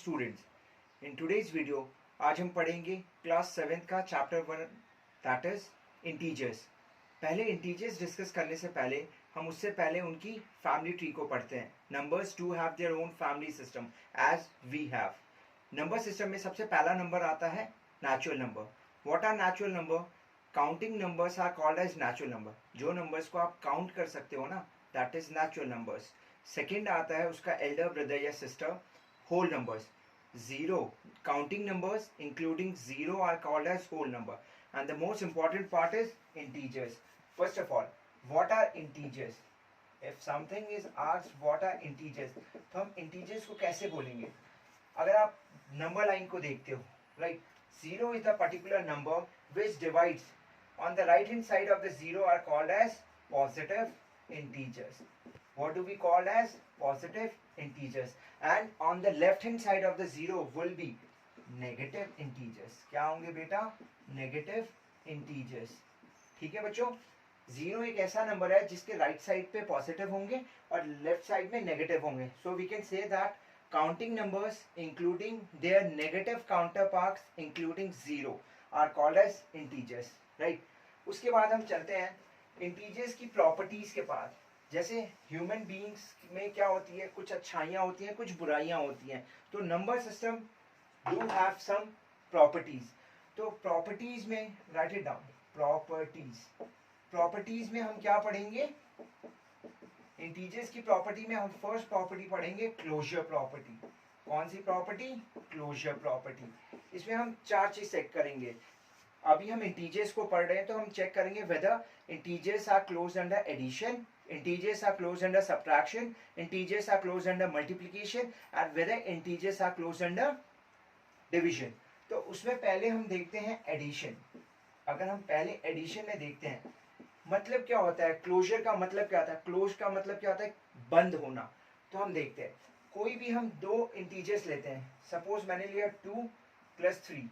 Students, in today's video आज हम पढ़ेंगे क्लास 7 का चैप्टर 1 दैट इज इंटीजर्स। पहले इंटीजर्स डिस्कस करने से पहले हम उससे पहले उनकी फैमिली ट्री को पढ़ते हैं। Numbers do have their own family system as we have. Number system में सबसे पहला नंबर आता है natural number. What are natural number? Counting numbers are called as natural number. जो नंबर्स को आप काउंट कर सकते हो ना, that is natural numbers. Second आता है उसका एल्डर ब्रदर या sister, whole numbers. Zero, counting numbers including zero are called as whole number. And the most important part is integers. First of all, what are integers? If something is asked what are integers, तो हम integers को कैसे बोलेंगे? अगर आप number line को देखते हो, right? Zero is the particular number which divides. On the right hand side of the zero are called as positive integers. What do we call as positive integers? And on the left hand side of the zero will be negative integers. क्या होंगे बेटा? Negative integers. ठीक है बच्चों, zero एक ऐसा number है जिसके राइट साइड पे पॉजिटिव होंगे और लेफ्ट साइड में नेगेटिव होंगे. So we can say that counting numbers including their negative counterparts including zero are called as integers, right. उसके बाद हम चलते हैं इंटीजर्स की प्रॉपर्टीज के पास. जैसे ह्यूमन बीइंग्स में क्या होती है, कुछ अच्छाइयाँ होती हैं, कुछ बुराइयाँ होती हैं. तो number system do have some properties. तो प्रॉपर्टीज में राइट इट डाउन. प्रॉपर्टीज में हम क्या पढ़ेंगे? इंटीजर्स की प्रॉपर्टी में हम फर्स्ट प्रॉपर्टी पढ़ेंगे क्लोजर प्रॉपर्टी. कौन सी प्रॉपर्टी? Closure property. इसमें हम चार चीज चेक करेंगे. अभी हम इंटीजर्स को पढ़ रहे हैं तो हम चेक करेंगे whether integers are close under addition, integers are closed under subtraction, integers are closed under multiplication, and whether integers are closed under division. तो उसमें पहले हम देखते हैं एडिशन. अगर हम पहले एडिशन में देखते हैं, मतलब क्या होता है? क्लोजर का मतलब क्या होता है? क्लोज का मतलब क्या होता है? बंद होना. तो हम देखते हैं, कोई भी हम दो इंटीजर्स लेते हैं. सपोज मैंने लिया 2 + 3.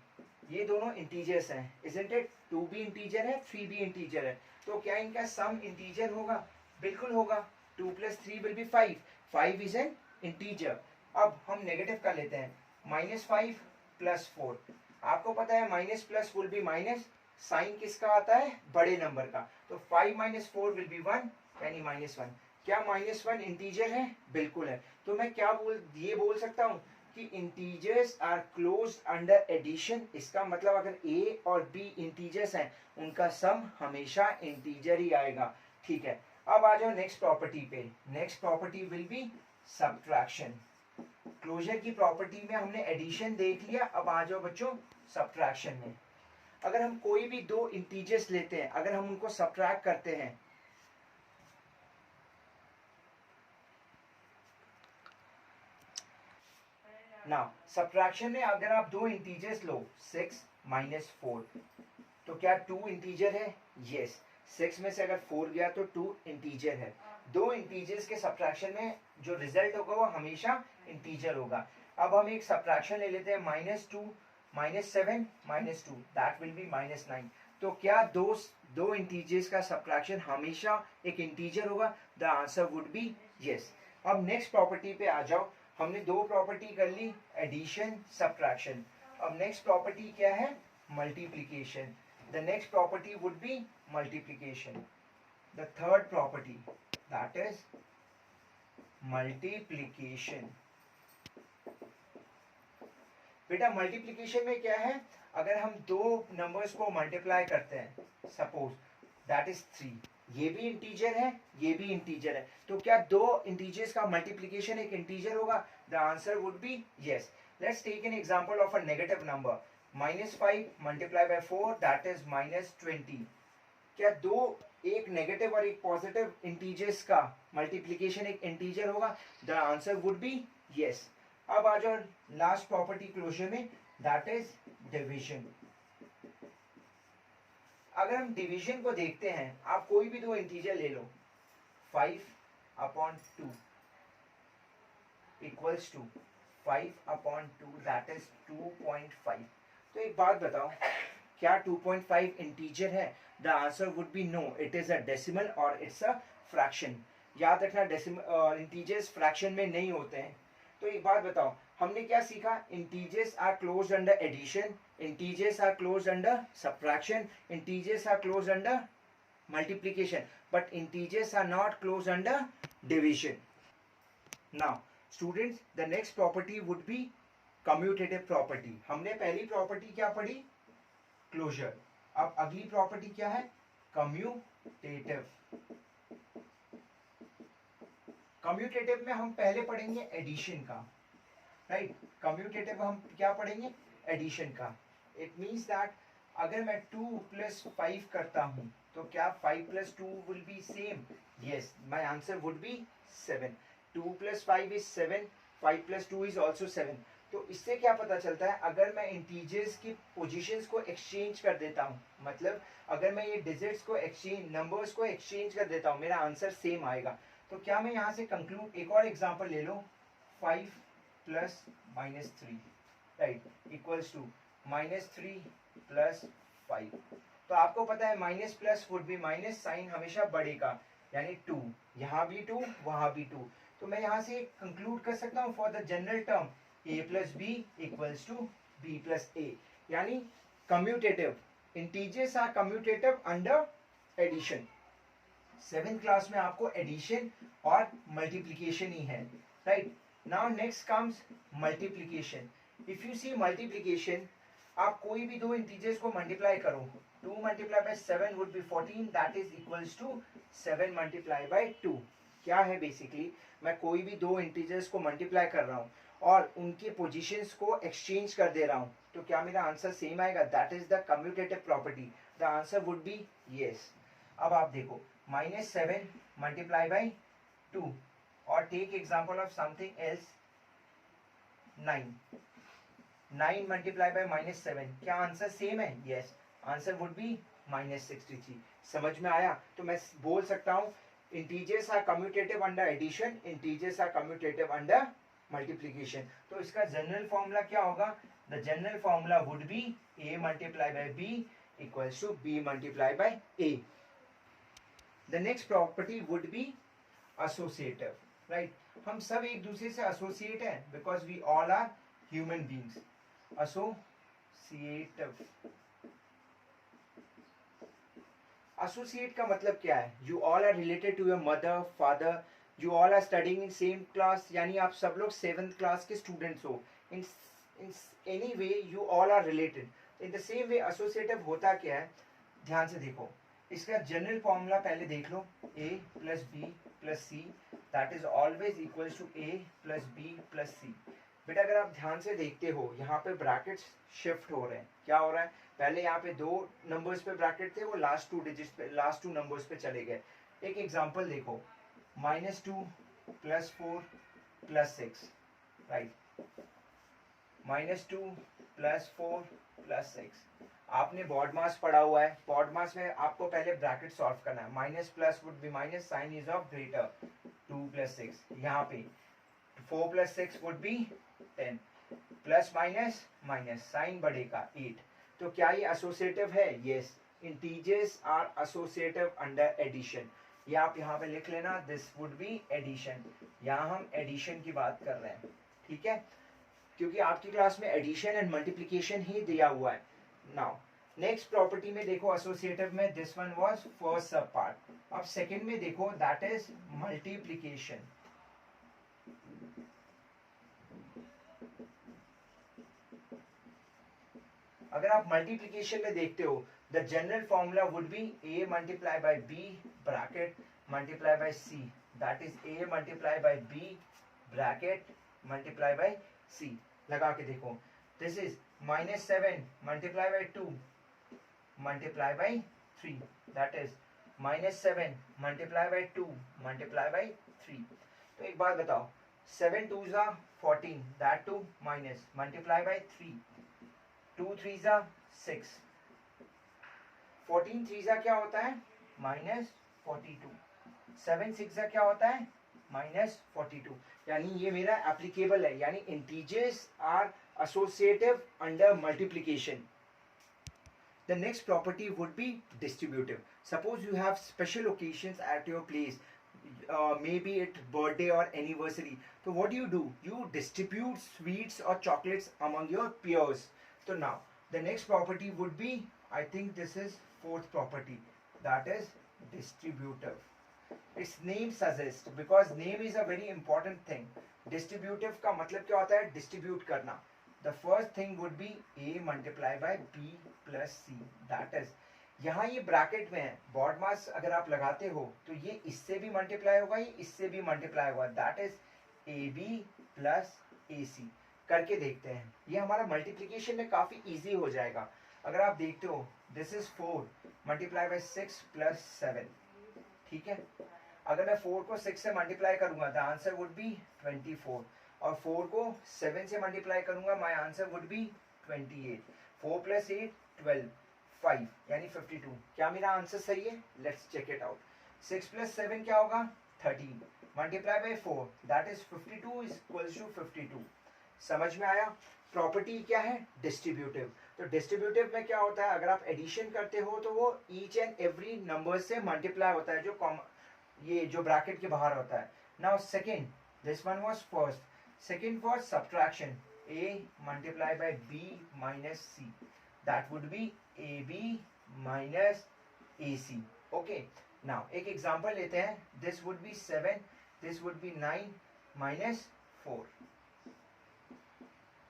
ये दोनों इंटीजर्स हैं, इजंट इट? 2 भी इंटीजर है, 3 भी इंटीजर है. तो क्या इनका सम इंटीजर होगा? बिल्कुल होगा. 2 + 3 will be 5. 5 is an integer. अब हम नेगेटिव का लेते हैं. -5 + 4. आपको पता है minus plus will be minus. Sign किसका आता है? बड़े नंबर का. तो 5 - 4 will be 1 यानी -1. क्या -1 इंटीजर है? बिल्कुल है. तो मैं क्या ये बोल सकता हूँ कि integers are closed under addition. इसका मतलब अगर a और b इंटीजर्स हैं, उनका सम हमेशा इंटीजर ही आएगा. ठीक है. अब आ जाओ नेक्स्ट प्रॉपर्टी पे. Next property will be subtraction. Closure की प्रॉपर्टी में हमने एडिशन देख लिया. अब आ जाओ बच्चों सब्ट्रैक्शन में. अगर हम कोई भी दो इंटीजर्स लेते हैं, अगर हम उनको सब्ट्रैक्ट करते हैं, ना सब्ट्रैक्शन में अगर आप दो इंटीजर्स लो 6 - 4, तो क्या 2 इंटीजर है? यस. 6 में से अगर 4 गया तो 2 इंटीजर है. दो इंटीजर्स के सब्ट्रैक्शन में जो रिजल्ट होगा वो हमेशा इंटीजर होगा. अब हम एक सब्ट्रैक्शन ले लेते हैं -2 - 7 - 2, दैट विल बी -9. तो क्या दो इंटीजर्स का सब्ट्रैक्शन हमेशा एक इंटीजर होगा? The answer would be yes. अब नेक्स्ट प्रॉपर्टी पे आ जाओ. हमने दो प्रॉपर्टी कर ली, एडिशन, सब्ट्रैक्शन. अब नेक्स्ट प्रॉपर्टी क्या है? Multiplication. The next property would be multiplication. The third property, that is multiplication. बेटा मल्टीप्लिकेशन में क्या है? अगर हम दो नंबर्स को मल्टीप्लाई करते हैं, सपोज दैट इज 3. ये भी इंटीजर है, ये भी इंटीजर है. तो क्या दो इंटीजर्स का मल्टीप्लिकेशन एक इंटीजर होगा? The answer would be yes. Let's take an example of a negative number. -5 × 4 that is -20. क्या दो, एक नेगेटिव और एक पॉजिटिव इंटीजर्स का मल्टीप्लिकेशन एक इंटीजर होगा? The answer would be yes. अब आ जाओ लास्ट प्रॉपर्टी क्लोजर में, दैट इज डिवीजन. अगर हम डिवीजन को देखते हैं, आप कोई भी दो इंटीजर ले लो. 5/2 इक्वल्स टू 5/2 दैट इज 2.5. तो एक बात बताओ, क्या 2.5 इंटीजर है? The answer would be no. It is a decimal और इट्स अ फ्रैक्शन. याद रखना, डेसिमल इंटीजर्स फ्रैक्शन में नहीं होते हैं. तो एक बात बताओ, हमने क्या सीखा? Integers are closed under addition, integers are closed under subtraction, integers are closed under multiplication, but integers are not closed under division. Now students, the next property would be commutative property. हमने पहली property क्या पढ़ी? Closure. अब अगली property क्या है? Commutative. Commutative में हम पहले पढ़ेंगे एडिशन का, राइट? कम्यूटेटिव हम क्या पढ़ेंगे? एडिशन का. इट मीन्स दैट अगर मैं 2 + 5 करता हूं तो क्या 5 + 2 will be same? Yes, my answer would B 7. 2 + 5 is 7, 5 + 2 is also 7. तो इससे क्या पता चलता है? अगर मैं इंटीजर्स की पोजीशंस को एक्सचेंज कर देता हूं, मतलब अगर मैं ये डिजिट्स को एक्सचेंज, नंबर्स को एक्सचेंज कर देता हूं, मेरा आंसर सेम आएगा. तो क्या मैं यहां से कंक्लूड, एक और एग्जांपल ले लो, 5 + -3, राइट, इक्वल्स टू -3 + 5. तो आपको पता है minus plus would be minus, sign हमेशा बढ़ेगा, यानी 2, यहाँ भी 2, वहां भी 2. तो मैं यहाँ से कंक्लूड कर सकता हूँ for the general term a + b equals to b + a, यानी commutative. Integers are commutative under addition. 7th class में आपको एडिशन और मल्टीप्लीकेशन ही है, right? Now next comes multiplication. If you see multiplication, आप कोई भी दो इंटीजर्स को मल्टीप्लाई करो, 2 × 7 would be 14, that is equals to 7 × 2. क्या है? बेसिकली मैं कोई भी दो इंटीजर्स को मल्टीप्लाई कर रहा हूँ और उनके पोजीशंस को एक्सचेंज कर दे रहा हूँ, तो क्या मेरा आंसर सेम आएगा? That is the commutative property. The answer would be yes. अब आप देखो, -7 × 2, और take example of something else, 9 × -7, क्या आंसर सेम है? Yes, answer would be -63. समझ में आया? तो मैं बोल सकता हूँ integers are commutative under addition, integers are commutative under multiplication. तो इसका जनरल फॉर्मूला क्या होगा? The general formula would B a × b equals to b × a. The next property would be associative, right? हम सब एक दूसरे से एसोसिएट हैं because we all are human beings. Associative. Associate का मतलब क्या है? You all are related to your mother, father, you all are studying in same class, यानी आप सब लोग 7th क्लास के स्टूडेंट्स हो. In any way you all are related. In the same way associative होता क्या है? ध्यान से देखो, इसका जनरल फॉर्मूला पहले देख लो, a + b + c, that is always equals to a + b + c. बेटा अगर आप ध्यान से देखते हो, यहाँ पे ब्रैकेट्स शिफ्ट हो रहे हैं. क्या हो रहा है? पहले यहाँ पे 2 नंबर्स पे ब्रैकेट थे, वो लास्ट 2 डिजिट्स पे, लास्ट 2 नंबर्स पे चले गए. एक एग्जांपल देखो, -2 + 4 + 6, राइट? -2 + 4 + 6. आपने बॉड मास पढ़ा हुआ है. बॉड मास में आपको पहले ब्रैकेट सॉल्व करना है. Minus plus would be minus, sign is of greater, 2 + 6. यहाँ पे 4 + 6 would be 10, plus minus minus, sign बढ़ेगा 8. तो क्या ये एसोसिएटिव है? Yes. Integers are associative under addition. ये आप यहाँ पे लिख लेना, दिस वुड बी एडिशन. यहाँ हम एडिशन की बात कर रहे हैं, ठीक है? क्योंकि आपकी क्लास में एडिशन एंड मल्टीप्लिकेशन ही दिया हुआ है. नाउ नेक्स्ट प्रॉपर्टी में देखो एसोसिएटिव में, दिस वन वाज फर्स्ट सब पार्ट. अब सेकंड में देखो, दैट इज मल्टीप्लिकेशन. अगर आप मल्टीप्लिकेशन में देखते हो, the general formula would B a × b bracket × c, that is a × b bracket × c. लगा के देखो, दिस इज -7 × 2 × 3, दैट इज -7 × 2 × 3. तो एक बात बताओ, 7 2s are 14, that too minus, multiply by 3, 2 3s are 6, 14 3s are क्या होता है? -42, 7 6 are क्या होता है? -42. यानी ये मेरा एप्लीकेबल है, यानी integers are associative under multiplication. The next property would be distributive. Suppose you have special occasions at your place. maybe it birthday or anniversary. So what do? You distribute sweets or chocolates among your peers. So now the next property would be, I think this is fourth property, that is distributive. Its name suggests, because name is a very important thing. Distributive का मतलब क्या होता है? Distribute करना. The first thing would be a multiply by b plus c. That is, यहाँ ये bracket में है, बॉड मास अगर आप लगाते हो तो ये इससे भी मल्टीप्लाई होगा, ये इससे भी मल्टीप्लाई होगा. That is a b plus a c. करके देखते हैं. ये हमारा मल्टीप्लीकेशन में काफी इजी हो जाएगा. अगर आप देखते हो, this is 4 multiply by 6 plus 7. ठीक है. अगर मैं 4 को 6 से मल्टीप्लाई करूंगा, द आंसर वुड बी 24. और 4 को 7 से मल्टीप्लाई करूंगा, my answer would B 28. 4 plus 8 12, 5 यानी 52. क्या मेरा आंसर सही है? Let's check it out. 6 plus 7 क्या होगा? 13. Multiply by 4, that is 52 is equals to 52. समझ में आया? प्रॉपर्टी क्या है? डिस्ट्रीब्यूटिव. तो डिस्ट्रीब्यूटिव में क्या होता है? अगर आप एडिशन करते हो तो वो ईच एंड एवरी नंबर से मल्टीप्लाई होता है, ये जो ब्रैकेट के बाहर होता है. Now second, this one was first. Second for subtraction, a multiply by b minus c, that would be ab minus ac. Okay, now एक एग्जांपल लेते हैं. this would be 7, this would be 9 minus 4.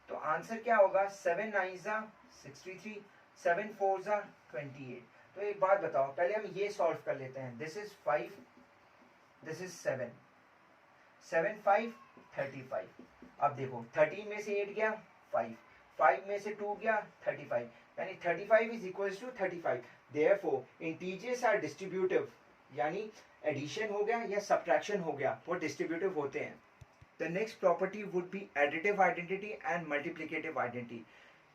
तो answer क्या होगा? 7 9s are 63, 7 4s are 28. तो एक बात बताओ, पहले हम ये सॉल्व कर लेते हैं. This is 5, this is 7, 7 5 35. अब देखो, 13 में से 8 गया 5, 5 में से 2 गया 35, यानी 35 is equal to 35. Therefore integers are distributive, यानी एडिशन हो गया या सब्ट्रैक्शन हो गया, वो डिस्ट्रीब्यूटिव होते हैं. The next property would be additive identity and multiplicative identity.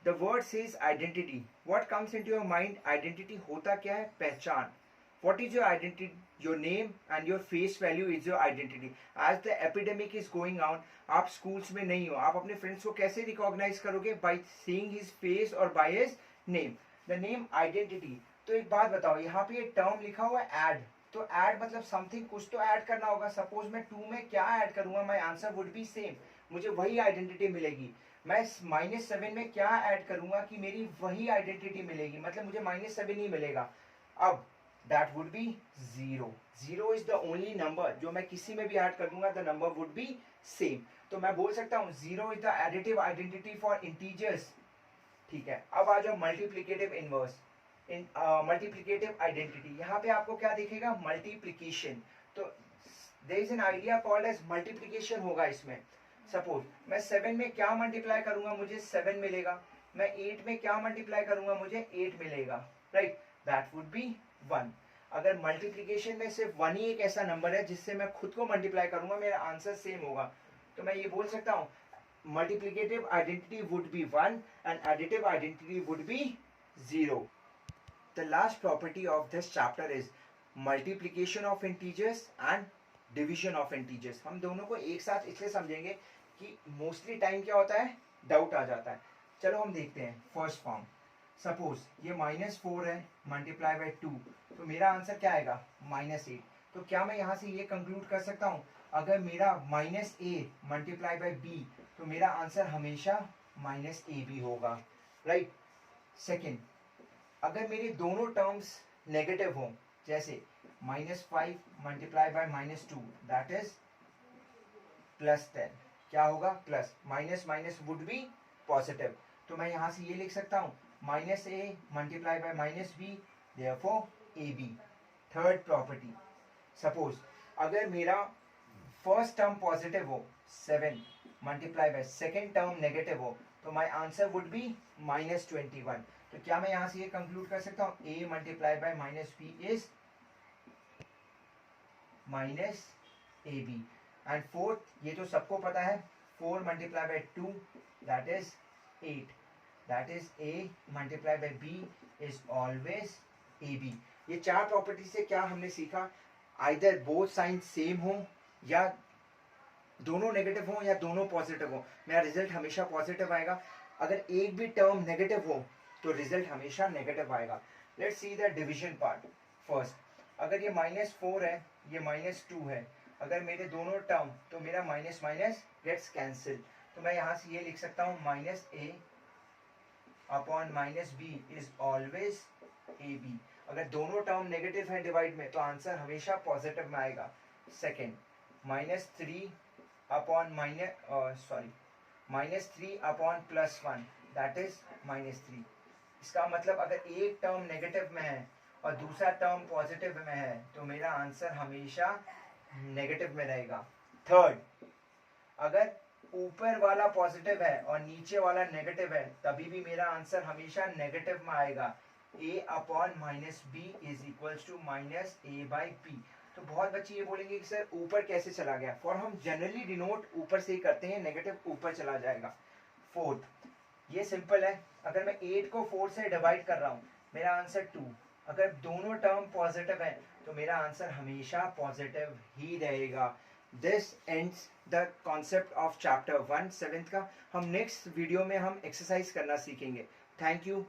The word says identity. What comes into your mind? Identity होता क्या है? पहचान. What is your identity? Your name and your face value is your identity. As the epidemic is going on, आप schools में नहीं हो, आप अपने friends को कैसे recognize करोगे? By seeing his face or by his name. The name identity. तो एक बात बताओ, यहाँ पे ये term लिखा हुआ है add. तो ऐड मतलब समथिंग, कुछ तो ऐड करना होगा. सपोज मैं 2 में क्या ऐड करूंगा, my answer would B same, मुझे वही आइडेंटिटी मिलेगी. मैं -7 में क्या ऐड करूंगा कि मेरी वही आइडेंटिटी मिलेगी, मतलब मुझे -7 ही मिलेगा. अब that would be 0. 0 is the only number जो मैं किसी में भी ऐड कर दूंगा, the number would be same. तो मैं बोल सकता हूँ 0 is the additive identity for integers. ठीक है. अब आ जाओ मल्टीप्लिकेटिव इनवर्स, मल्टीप्लिकेटिव आइडेंटिटी. यहाँ पे आपको क्या दिखेगा? मल्टीप्लिकेशन. तो there is an idea called as multiplication होगा इसमें. सपोज मैं 7 में क्या मल्टीप्लाई करूंगा, मुझे 7 मिलेगा. मैं 8 में क्या मल्टीप्लाई करूंगा, मुझे 8 मिलेगा. Right, that would be 1. अगर मल्टीप्लिकेशन में सिर्फ 1 ही एक ऐसा नंबर है जिससे मैं खुद को मल्टीप्लाई करूंगा, मेरा आंसर सेम होगा, तो मैं ये बोल सकता हूँ multiplicative identity would be 1 and additive identity would be 0. The last property of this chapter is multiplication of integers and division of integers. हम दोनों को एक साथ इसलिए समझेंगे कि मोस्टली टाइम क्या होता है, डाउट आ जाता है. चलो हम देखते हैं फर्स्ट फॉर्म. सपोज ये -4 है मल्टीप्लाई बाय 2, तो मेरा आंसर क्या आएगा? -8. तो क्या मैं यहाँ से ये कंक्लूड कर सकता हूँ, अगर मेरा -a मल्टीप्लाई बाय b, तो मेरा आंसर हमेशा -ab होगा. राइट. सेकेंड, अगर मेरे दोनों टर्म्स नेगेटिव हों, जैसे -5 मल्टीप्लाई बाय -2, दैट इज +10. क्या होगा? Plus. Minus minus would be positive. तो मैं यहाँ से ये लिख सकता हूँ -a multiply by -b, therefore ab. Third property, suppose अगर मेरा फर्स्ट टर्म पॉजिटिव हो, 7 multiply by second term negative हो, तो माय आंसर वुड बी -21. तो क्या मैं यहां से ये कंक्लूड कर सकता हूं, a multiply by -b is -ab. And fourth, ये तो सबको पता है, 4 multiply by 2 that is 8. That is a multiply by b is always ab. ये चार प्रॉपर्टी से क्या हमने सीखा? आइदर बोथ साइन सेम हो, या दोनों नेगेटिव हो, या दोनों पॉजिटिव हो, मेरा रिजल्ट हमेशा पॉजिटिव आएगा. अगर एक भी टर्म नेगेटिव हो तो रिजल्ट हमेशा नेगेटिव आएगा. Let's see the division part first. अगर ये -4 है ये -2 है, अगर मेरे दोनों टर्म, तो मेरा माइनस माइनस गेट्स कैंसिल, तो मैं यहाँ से ये लिख सकता हूँ -a upon -b is always ab। अगर दोनों टर्म नेगेटिव है डिवाइड में, तो आंसर हमेशा पॉजिटिव में आएगा। Second, -3 upon -3 upon +1 that is -3। इसका मतलब अगर एक टर्म नेगेटिव में है और दूसरा टर्म पॉजिटिव में है, तो मेरा आंसर हमेशा नेगेटिव में रहेगा। थर्ड, अगर ऊपर वाला पॉजिटिव है और नीचे वाला नेगेटिव है, तभी भी मेरा आंसर हमेशा नेगेटिव में आएगा। a upon -b is equals to -a/b। तो बहुत बच्चे ये बोलेंगे कि सर ऊपर कैसे चला गया, फॉर हम जनरली डिनोट ऊपर से ही करते हैं, नेगेटिव ऊपर चला जाएगा। फोर्थ, ये सिंपल है, अगर मैं 8 को 4 से डिवाइड कर रहा हूँ, मेरा आंसर 2। अगर दोनों टर्म पॉजिटिव है, तो मेरा आंसर हमेशा पॉजिटिव ही रहेगा। This ends the concept of chapter 1 7th का। हम नेक्स्ट वीडियो में हम एक्सरसाइज करना सीखेंगे। Thank you.